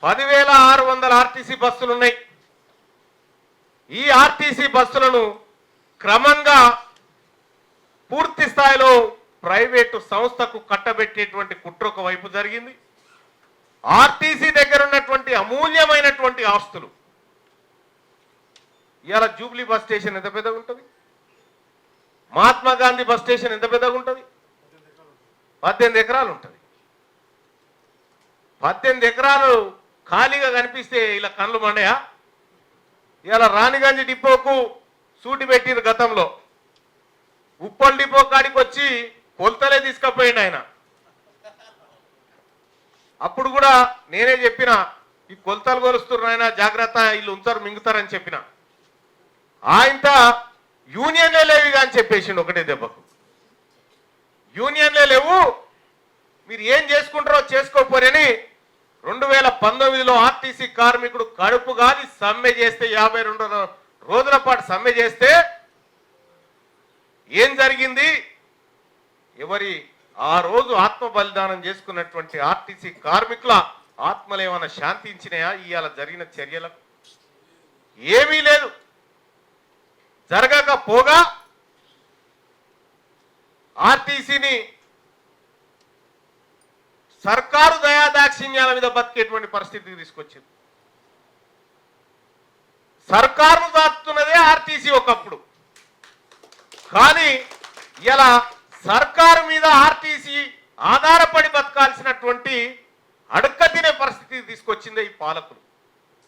10,600 RTC బస్సులు ఉన్నాయి. ఈ ఆర్టీసీ బస్సులను క్రమంగా పూర్తి స్థాయిలో ప్రైవేటు సంస్థకు కట్టబెట్టేటువంటి కుట్ర ఒక వైపు జరిగింది. ఆర్టీసీ దగ్గర ఉన్నటువంటి అమూల్యమైనటువంటి ఆస్తులు, ఇవాళ జూబ్లీ బస్ స్టేషన్ ఎంత పెద్దగా ఉంటుంది, మహాత్మా గాంధీ బస్ స్టేషన్ ఎంత పెద్దగా ఉంటుంది, 18 ఎకరాలు ఉంటుంది. 18 ఎకరాలు ఖాళీగా కనిపిస్తే ఇలా కళ్ళు మండయా? ఇలా రాణిగంజ్ డిపోకు సూటి పెట్టిన గతంలో ఉప్పల్ డిపో కాడికి వచ్చి కొలతలే తీసుకపోయింది ఆయన. అప్పుడు కూడా నేనే చెప్పిన, ఈ కొలతలు కొలుస్తున్నారు ఆయన, జాగ్రత్త, వీళ్ళు ఉంచారు మింగుతారని చెప్పిన. ఆయనత యూనియన్లే లేవుగా అని చెప్పేసిండు ఒకటే దెబ్బకు. యూనియన్లే లేవు, మీరు ఏం చేసుకుంటారో చేసుకోపోరని 2019లో ఆర్టీసీ కార్మికుడు కడుపు గాలి సమ్మె చేస్తే, 52 రోజుల పాటు సమ్మె చేస్తే ఏం జరిగింది? ఎవరి ఆ రోజు ఆత్మ బలిదానం చేసుకున్నటువంటి ఆర్టీసీ కార్మికుల ఆత్మలు ఏమైనా శాంతించినాయా? ఇవాళ జరిగిన చర్యలకు ఏమీ లేదు. జరగకపోగా ఆర్టీసీని సర్కారు దయాదాక్షిణ్యాల మీద బతికేటువంటి పరిస్థితికి తీసుకొచ్చింది. సర్కారును దాచుతున్నదే ఆర్టీసీ ఒకప్పుడు, కానీ ఇలా సర్కారు మీద ఆర్టీసీ ఆధారపడి బతకాల్సినటువంటి అడక్క తినే పరిస్థితికి తీసుకొచ్చిందే ఈ పాలకులు.